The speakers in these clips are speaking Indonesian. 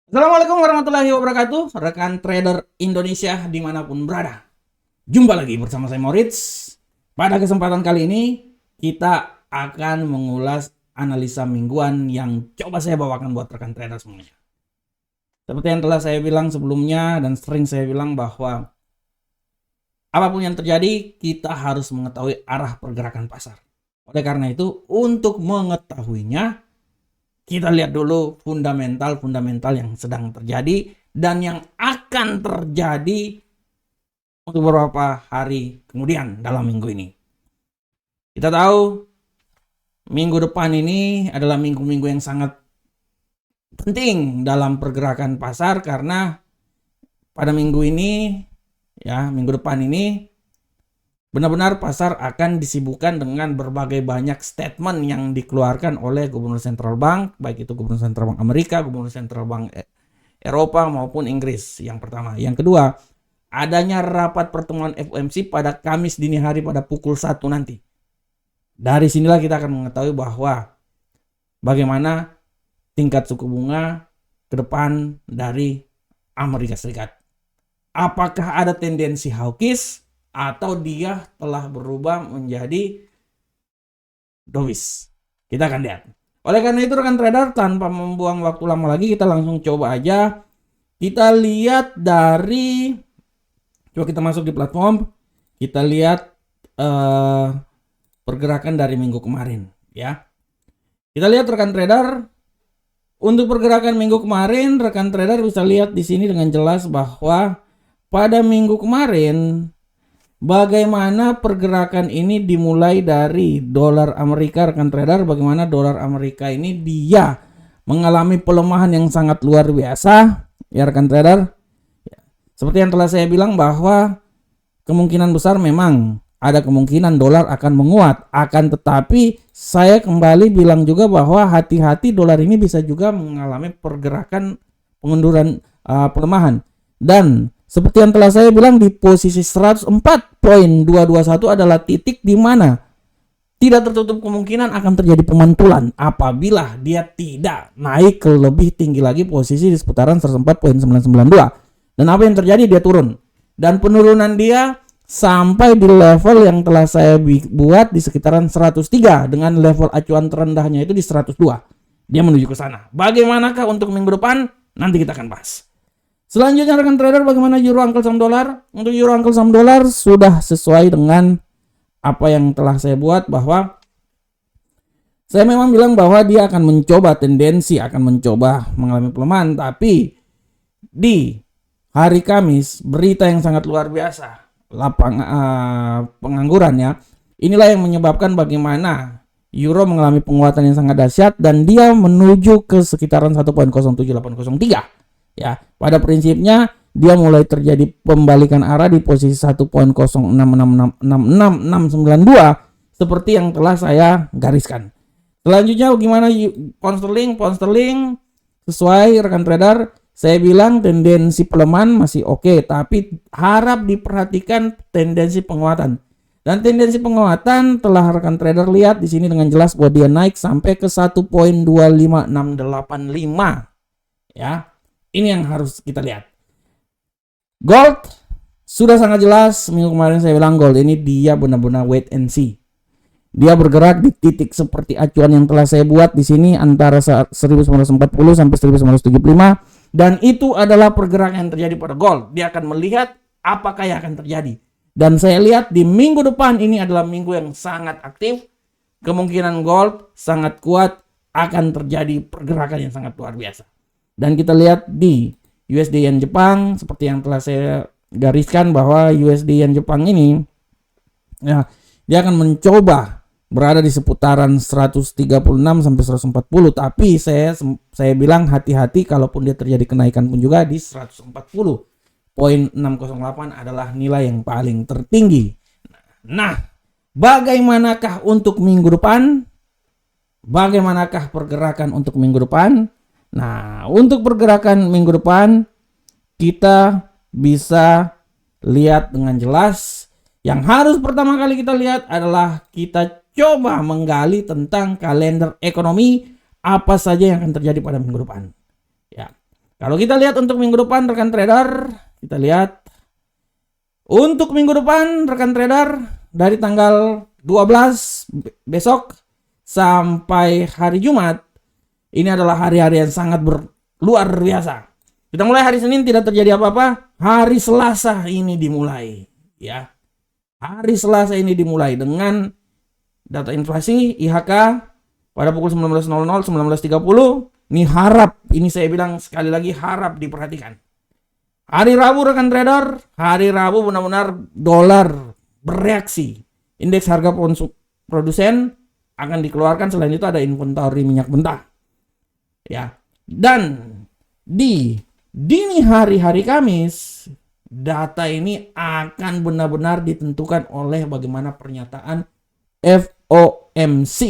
Assalamualaikum warahmatullahi wabarakatuh, rekan trader Indonesia dimanapun berada. Jumpa lagi bersama saya Moritz. Pada kesempatan kali ini kita akan mengulas analisa mingguan yang coba saya bawakan buat rekan trader semuanya. Seperti yang telah saya bilang sebelumnya dan sering saya bilang bahwa apapun yang terjadi kita harus mengetahui arah pergerakan pasar. Oleh karena itu untuk mengetahuinya kita lihat dulu fundamental yang sedang terjadi dan yang akan terjadi untuk beberapa hari kemudian dalam minggu ini. Kita tahu minggu depan ini adalah minggu-minggu yang sangat penting dalam pergerakan pasar karena pada minggu ini minggu depan ini benar-benar pasar akan disibukkan dengan berbagai banyak statement yang dikeluarkan oleh Gubernur Central Bank, baik itu Gubernur Central Bank Amerika, Gubernur Central Bank Eropa maupun Inggris. Yang pertama. Yang kedua, adanya rapat pertemuan FOMC pada Kamis dini hari pada pukul 1 nanti. Dari sinilah kita akan mengetahui bahwa bagaimana tingkat suku bunga ke depan dari Amerika Serikat. Apakah ada tendensi hawkish atau dia telah berubah menjadi dovish? Kita akan lihat. Oleh karena itu rekan trader, tanpa membuang waktu lama lagi, kita langsung coba aja. Kita lihat dari, coba kita masuk di platform, kita lihat pergerakan dari minggu kemarin ya. Kita lihat rekan trader, untuk pergerakan minggu kemarin rekan trader bisa lihat di sini dengan jelas bahwa pada minggu kemarin bagaimana pergerakan ini dimulai dari dolar Amerika rekan trader, bagaimana dolar Amerika ini dia mengalami pelemahan yang sangat luar biasa ya rekan trader. Seperti yang telah saya bilang bahwa kemungkinan besar memang ada kemungkinan dolar akan menguat, akan tetapi saya kembali bilang juga bahwa hati-hati, dolar ini bisa juga mengalami pergerakan pengunduran pelemahan. Dan seperti yang telah saya bilang, di posisi 104.221 adalah titik di mana tidak tertutup kemungkinan akan terjadi pemantulan apabila dia tidak naik ke lebih tinggi lagi posisi di seputaran 104.992. Dan apa yang terjadi? Dia turun. Dan penurunan dia sampai di level yang telah saya buat di sekitaran 103 dengan level acuan terendahnya itu di 102. Dia menuju ke sana. Bagaimanakah untuk minggu depan? Nanti kita akan bahas. Selanjutnya rekan trader, bagaimana euro angkel saham dolar? Untuk euro angkel saham dolar sudah sesuai dengan apa yang telah saya buat, bahwa saya memang bilang bahwa dia akan mencoba tendensi, akan mencoba mengalami pelemahan, tapi di hari Kamis berita yang sangat luar biasa, pengangguran ya. Inilah yang menyebabkan bagaimana euro mengalami penguatan yang sangat dahsyat dan dia menuju ke sekitaran 1.07803 ya. Pada prinsipnya dia mulai terjadi pembalikan arah di posisi 1.0666692 seperti yang telah saya gariskan. Selanjutnya bagaimana pound sterling? Pound sterling sesuai rekan trader, saya bilang tendensi pelemahan masih oke, tapi harap diperhatikan tendensi penguatan. Dan tendensi penguatan telah rekan trader lihat di sini dengan jelas bahwa dia naik sampai ke 1.25685 ya. Ini yang harus kita lihat. Gold sudah sangat jelas, minggu kemarin saya bilang gold ini dia benar-benar wait and see. Dia bergerak di titik seperti acuan yang telah saya buat di sini antara 1940 sampai 1975. Dan itu adalah pergerakan yang terjadi pada gold. Dia akan melihat apakah yang akan terjadi. Dan saya lihat di minggu depan ini adalah minggu yang sangat aktif. Kemungkinan gold sangat kuat, akan terjadi pergerakan yang sangat luar biasa. Dan kita lihat di USD Yen Jepang, seperti yang telah saya gariskan bahwa USD Yen Jepang ini ya, dia akan mencoba berada di seputaran 136 sampai 140, tapi saya bilang hati-hati, kalaupun dia terjadi kenaikan pun juga di 140.608 adalah nilai yang paling tertinggi. Nah, bagaimanakah untuk minggu depan? Bagaimanakah pergerakan untuk minggu depan? Nah, untuk pergerakan minggu depan kita bisa lihat dengan jelas. Yang harus pertama kali kita lihat adalah kita coba menggali tentang kalender ekonomi, apa saja yang akan terjadi pada minggu depan. Ya. Kalau kita lihat untuk minggu depan rekan trader, kita lihat untuk minggu depan rekan trader dari tanggal 12 besok sampai hari Jumat, ini adalah hari-hari yang sangat luar biasa. Kita mulai hari Senin tidak terjadi apa-apa, hari Selasa ini dimulai ya. Hari Selasa ini dimulai dengan data inflasi IHK pada pukul 19.00 19.30. Ini harap, ini saya bilang sekali lagi harap diperhatikan. Hari Rabu rekan trader, hari Rabu benar-benar dolar bereaksi. Indeks harga produsen akan dikeluarkan, selain itu ada inventory minyak mentah. Ya. Dan di dini hari Kamis, data ini akan benar-benar ditentukan oleh bagaimana pernyataan FOMC.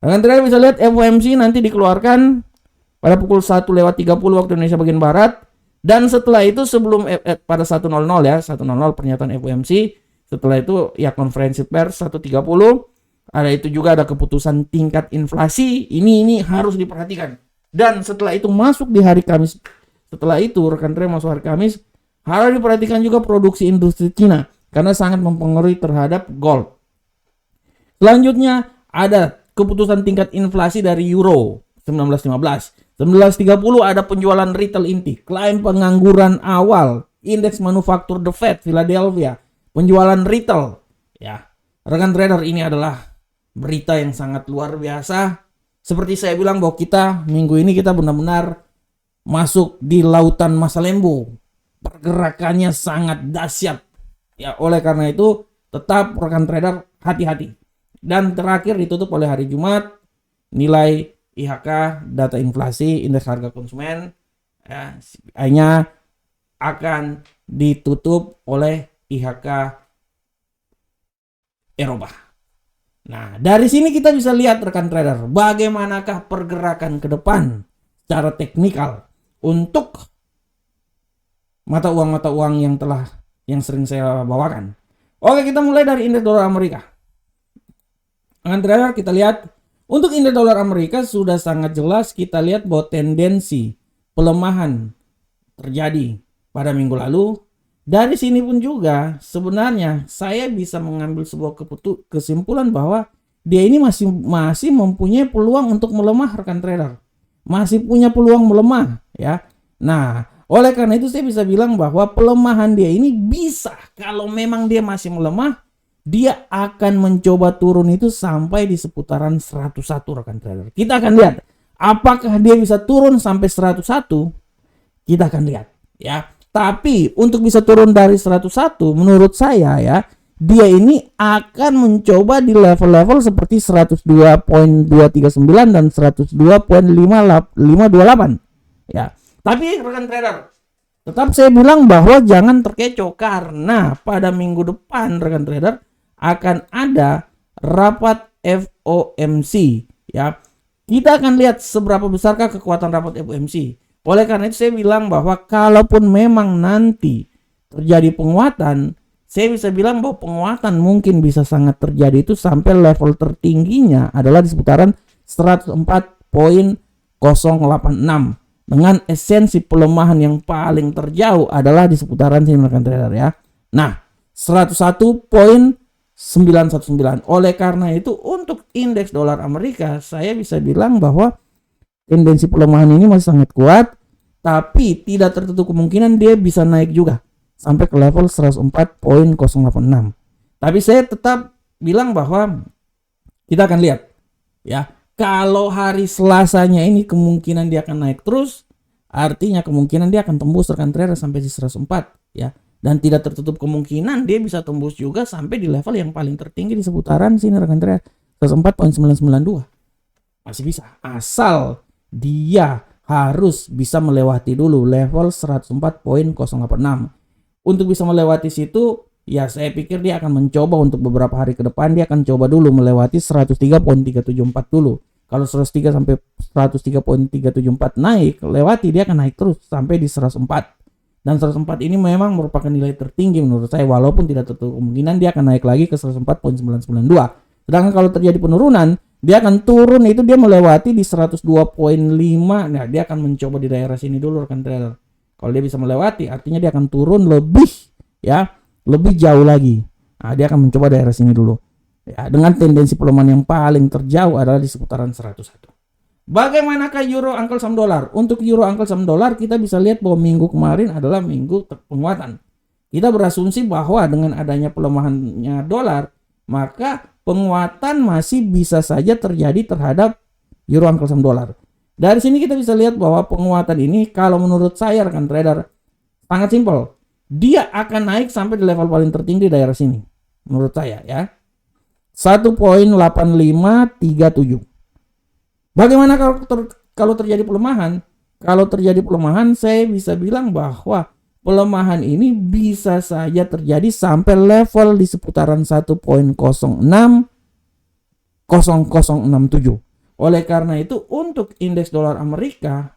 Rekan trader bisa lihat FOMC nanti dikeluarkan pada pukul 1:30 waktu Indonesia bagian Barat. Dan setelah itu sebelum pada 1:00 ya, 1:00 pernyataan FOMC. Setelah itu ya konferensi pers 1:30. Ada itu juga ada keputusan tingkat inflasi. Ini harus diperhatikan. Dan setelah itu masuk di hari Kamis. Setelah itu rekan trader masuk hari Kamis, harus diperhatikan juga produksi industri Cina karena sangat mempengaruhi terhadap gold. Selanjutnya ada keputusan tingkat inflasi dari Euro 19.15. 19.30 ada penjualan retail inti, klaim pengangguran awal, indeks manufaktur The Fed Philadelphia, penjualan retail. Ya, rekan trader, ini adalah berita yang sangat luar biasa. Seperti saya bilang bahwa kita minggu ini kita benar-benar masuk di lautan masa lembu. Pergerakannya sangat dahsyat. Ya, oleh karena itu tetap rekan trader hati-hati. Dan terakhir ditutup oleh hari Jumat, nilai IHK, data inflasi, indeks harga konsumen, ya, hanya akan ditutup oleh IHK Eropa. Nah, dari sini kita bisa lihat rekan trader, bagaimanakah pergerakan ke depan secara teknikal untuk mata uang yang sering saya bawakan. Oke, kita mulai dari indeks dolar Amerika. Rekan trader, kita lihat untuk indeks dolar Amerika sudah sangat jelas kita lihat bahwa tendensi pelemahan terjadi pada minggu lalu. Dari sini pun juga sebenarnya saya bisa mengambil sebuah kesimpulan bahwa dia ini masih mempunyai peluang untuk melemah rekan trader. Masih punya peluang melemah ya. Nah, oleh karena itu saya bisa bilang bahwa pelemahan dia ini bisa, kalau memang dia masih melemah, dia akan mencoba turun itu sampai di seputaran 101 rekan trader. Kita akan lihat apakah dia bisa turun sampai 101. Kita akan lihat ya. Tapi untuk bisa turun dari 101 menurut saya ya, dia ini akan mencoba di level-level seperti 102.239 dan 102.528 ya. Tapi rekan trader, tetap saya bilang bahwa jangan terkecoh karena pada minggu depan rekan trader akan ada rapat FOMC ya. Kita akan lihat seberapa besarkah kekuatan rapat FOMC. Oleh karena itu saya bilang bahwa kalaupun memang nanti terjadi penguatan, saya bisa bilang bahwa penguatan mungkin bisa sangat terjadi itu sampai level tertingginya adalah di seputaran 104.086 dengan esensi pelemahan yang paling terjauh adalah di seputaran sini rekan trader ya. Nah, 101.919. Oleh karena itu untuk indeks dolar Amerika saya bisa bilang bahwa tendensi pelemahan ini masih sangat kuat, tapi tidak tertutup kemungkinan dia bisa naik juga sampai ke level 104.086. Tapi saya tetap bilang bahwa kita akan lihat ya, kalau hari Selasanya ini kemungkinan dia akan naik terus, artinya kemungkinan dia akan tembus rekan trader sampai di 104 ya. Dan tidak tertutup kemungkinan dia bisa tembus juga sampai di level yang paling tertinggi di seputaran sini rekan trader, 104.992. Masih bisa, asal dia harus bisa melewati dulu level 104.086. Untuk bisa melewati situ, ya saya pikir dia akan mencoba untuk beberapa hari ke depan, dia akan coba dulu melewati 103.374 dulu. Kalau 103 sampai 103.374 naik, lewati, dia akan naik terus sampai di 104. Dan 104 ini memang merupakan nilai tertinggi menurut saya, walaupun tidak tertutup kemungkinan dia akan naik lagi ke 104.992. Sedangkan kalau terjadi penurunan, Dia akan turun itu dia melewati di 102.5. Nah, dia akan mencoba di daerah sini dulu rekan trader. Kalau dia bisa melewati, artinya dia akan turun lebih ya, lebih jauh lagi. Nah, dia akan mencoba daerah sini dulu. Ya, dengan tendensi pelemahan yang paling terjauh adalah di seputaran 101. Bagaimanakah euro angkel saham dolar? Untuk euro angkel saham dolar kita bisa lihat bahwa minggu kemarin adalah minggu penguatan. Kita berasumsi bahwa dengan adanya pelemahannya dolar, maka penguatan masih bisa saja terjadi terhadap euro angkel saham dolar. Dari sini kita bisa lihat bahwa penguatan ini kalau menurut saya rekan trader sangat simpel. Dia akan naik sampai di level paling tertinggi di daerah sini. Menurut saya ya. 1.8537. Bagaimana kalau terjadi pelemahan? Kalau terjadi pelemahan, saya bisa bilang bahwa pelemahan ini bisa saja terjadi sampai level di seputaran 1.060067. Oleh karena itu, untuk indeks dolar Amerika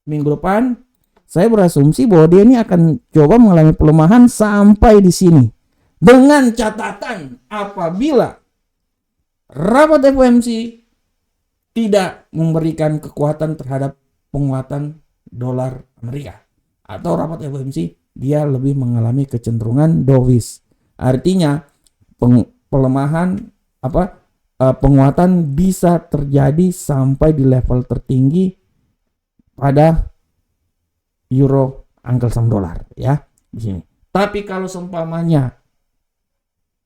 minggu depan, saya berasumsi bahwa dia ini akan coba mengalami pelemahan sampai di sini. Dengan catatan apabila rapat FOMC tidak memberikan kekuatan terhadap penguatan dolar Amerika, atau rapat FOMC dia lebih mengalami kecenderungan dovish. Artinya pelemahan penguatan bisa terjadi sampai di level tertinggi pada euro angkel saham dolar ya di sini. Tapi kalau seumpamanya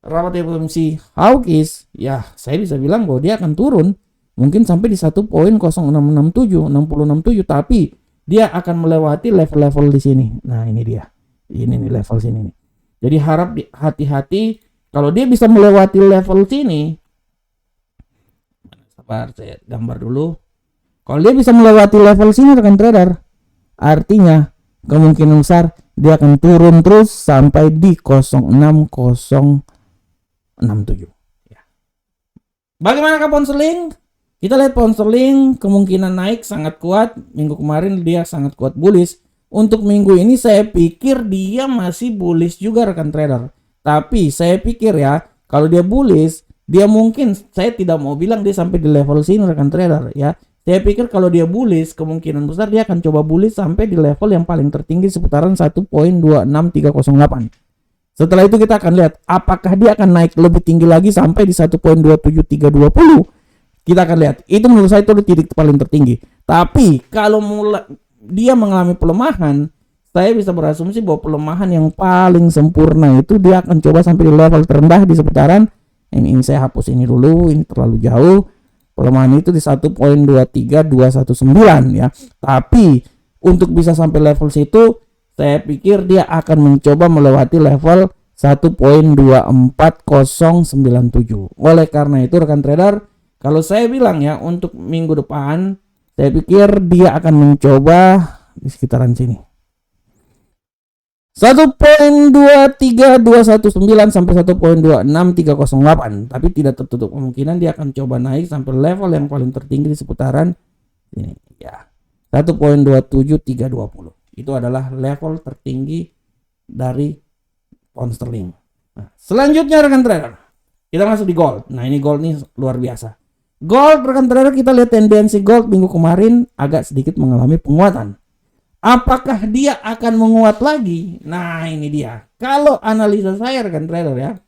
rapat FOMC hawkish, ya saya bisa bilang bahwa dia akan turun mungkin sampai di 1.0667, tapi dia akan melewati level-level di sini. Nah, ini dia. Ini nih level sini nih. Jadi harap hati-hati kalau dia bisa melewati level sini. Sabar, saya gambar dulu. Kalau dia bisa melewati level sini rekan trader, artinya kemungkinan besar dia akan turun terus sampai di 06067. Ya. Bagaimanakah pound sterling? Kita lihat pound sterling kemungkinan naik sangat kuat. Minggu kemarin dia sangat kuat bullish. Untuk minggu ini saya pikir dia masih bullish juga rekan trader. Tapi saya pikir ya, kalau dia bullish, dia mungkin, saya tidak mau bilang dia sampai di level sini rekan trader ya. Saya pikir kalau dia bullish, kemungkinan besar dia akan coba bullish sampai di level yang paling tertinggi seputaran 1.26308. Setelah itu kita akan lihat apakah dia akan naik lebih tinggi lagi sampai di 1.27320. Kita akan lihat. Itu menurut saya itu titik paling tertinggi. Tapi kalau dia mengalami pelemahan, saya bisa berasumsi bahwa pelemahan yang paling sempurna itu dia akan coba sampai di level terendah di seputaran ini saya hapus ini dulu, ini terlalu jauh. Pelemahan itu di 1.23219 ya. Tapi untuk bisa sampai level situ, saya pikir dia akan mencoba melewati level 1.24097. Oleh karena itu rekan trader, kalau saya bilang ya untuk minggu depan, saya pikir dia akan mencoba di sekitaran sini. 1.23219 sampai 1.26308, tapi tidak tertutup kemungkinan dia akan coba naik sampai level yang paling tertinggi di seputaran ini ya. 1.27320. Itu adalah level tertinggi dari pound sterling. Nah, selanjutnya rekan trader, kita masuk di gold. Nah, ini gold nih luar biasa. Gold rekan trader, kita lihat tendensi gold minggu kemarin agak sedikit mengalami penguatan. Apakah dia akan menguat lagi? Nah, ini dia. Kalau analisa saya rekan trader ya,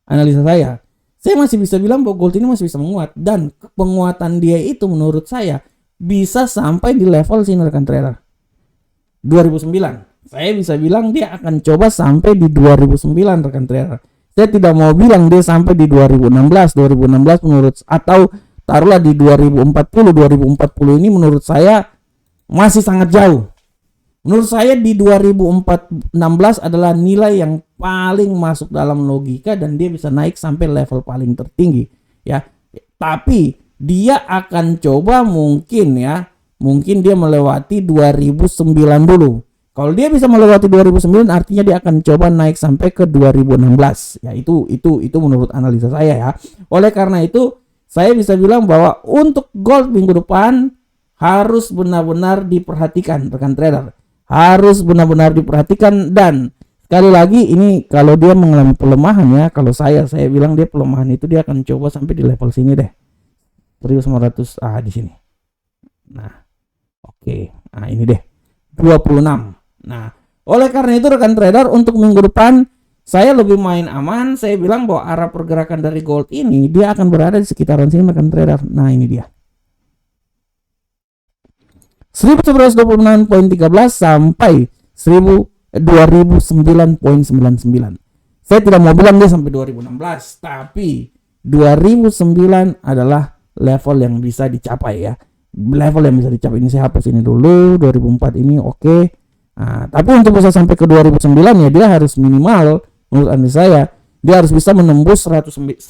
analisa saya masih bisa bilang bahwa gold ini masih bisa menguat, dan penguatan dia itu menurut saya bisa sampai di level sini rekan trader 2009. Saya bisa bilang dia akan coba sampai di 2009 rekan trader. Saya tidak mau bilang dia sampai di 2016 menurut, atau taruhlah di 2040 ini menurut saya masih sangat jauh. Menurut saya di 2016 adalah nilai yang paling masuk dalam logika dan dia bisa naik sampai level paling tertinggi ya. Tapi dia akan coba mungkin dia melewati 2009 dulu. Kalau dia bisa melewati 2009 artinya dia akan coba naik sampai ke 2016. Ya itu menurut analisa saya ya. Oleh karena itu saya bisa bilang bahwa untuk gold minggu depan harus benar-benar diperhatikan rekan trader. Harus benar-benar diperhatikan, dan sekali lagi ini kalau dia mengalami pelemahan ya, kalau saya bilang dia pelemahan itu dia akan coba sampai di level sini deh. 1900 di sini. Nah, oke. Nah, ini deh 26. Nah, oleh karena itu rekan trader, untuk minggu depan saya lebih main aman. Saya bilang bahwa arah pergerakan dari gold ini dia akan berada di sekitaran sini rekan trader. Nah, ini dia. 1126.13 sampai 2009.99. Saya tidak mau bilang dia sampai 2016, tapi 2009 adalah level yang bisa dicapai ya. Level yang bisa dicapai. Ini saya hapus ini dulu. 2004 ini oke. Nah, tapi untuk bisa sampai ke 2009 ya dia harus minimal, menurut analisa saya, dia harus bisa menembus 1991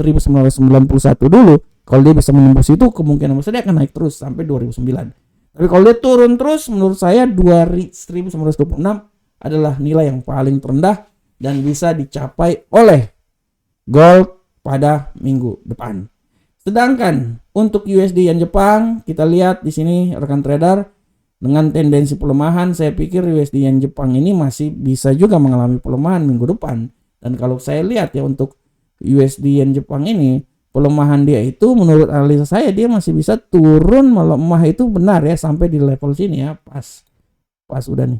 dulu. Kalau dia bisa menembus itu, kemungkinan besar dia akan naik terus sampai 2009. Tapi kalau dia turun terus, menurut saya 1926 adalah nilai yang paling terendah dan bisa dicapai oleh gold pada minggu depan. Sedangkan untuk USD Yen Jepang, kita lihat di sini rekan trader, dengan tendensi pelemahan, saya pikir USD Yen Jepang ini masih bisa juga mengalami pelemahan minggu depan. Dan kalau saya lihat ya untuk USD Yen Jepang ini, pelemahan dia itu menurut analisa saya dia masih bisa turun melemah itu benar ya sampai di level sini ya, pas udah nih.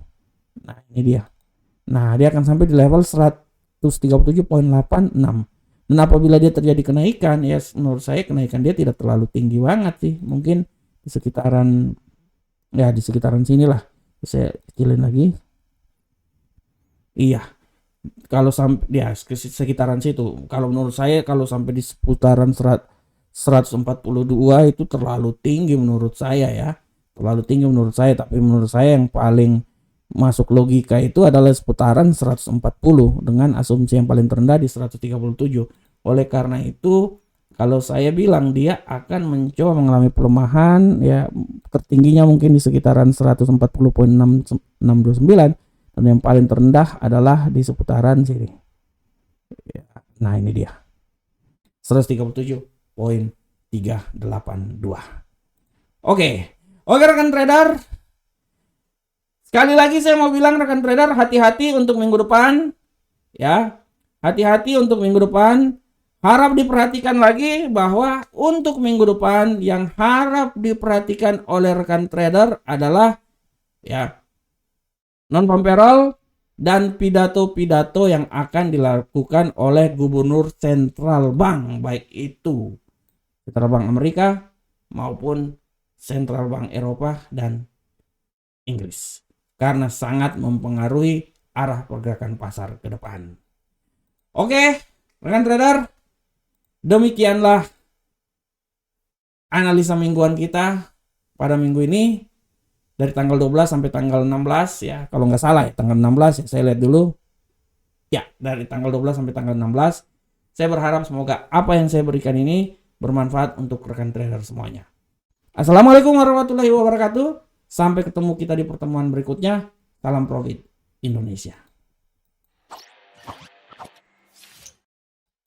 Nah, ini dia. Nah, dia akan sampai di level 137.86. Dan apabila dia terjadi kenaikan, ya menurut saya kenaikan dia tidak terlalu tinggi banget sih. Mungkin di sekitaran sinilah. Saya kecilin lagi. Iya. Kalau sampai ya sekitaran situ. Kalau menurut saya kalau sampai di seputaran 142 itu terlalu tinggi menurut saya ya. Terlalu tinggi menurut saya, tapi menurut saya yang paling masuk logika itu adalah seputaran 140 dengan asumsi yang paling terendah di 137. Oleh karena itu kalau saya bilang dia akan mencoba mengalami pelemahan ya, tertingginya mungkin di sekitaran 140.629 dan yang paling terendah adalah di seputaran sini. Nah, ini dia. 137.382. Oke, rekan trader. Sekali lagi saya mau bilang rekan trader, hati-hati untuk minggu depan ya. Hati-hati untuk minggu depan. Harap diperhatikan lagi bahwa untuk minggu depan yang harap diperhatikan oleh rekan trader adalah ya non-farm payroll dan pidato-pidato yang akan dilakukan oleh gubernur Central Bank, baik itu Central Bank Amerika maupun Central Bank Eropa dan Inggris, karena sangat mempengaruhi arah pergerakan pasar ke depan. Oke, rekan trader, demikianlah analisa mingguan kita pada minggu ini dari tanggal 12 sampai tanggal 16 ya. Kalau nggak salah ya tanggal 16 ya, saya lihat dulu. Ya, dari tanggal 12 sampai tanggal 16. Saya berharap semoga apa yang saya berikan ini bermanfaat untuk rekan trader semuanya. Assalamualaikum warahmatullahi wabarakatuh. Sampai ketemu kita di pertemuan berikutnya. Salam profit Indonesia.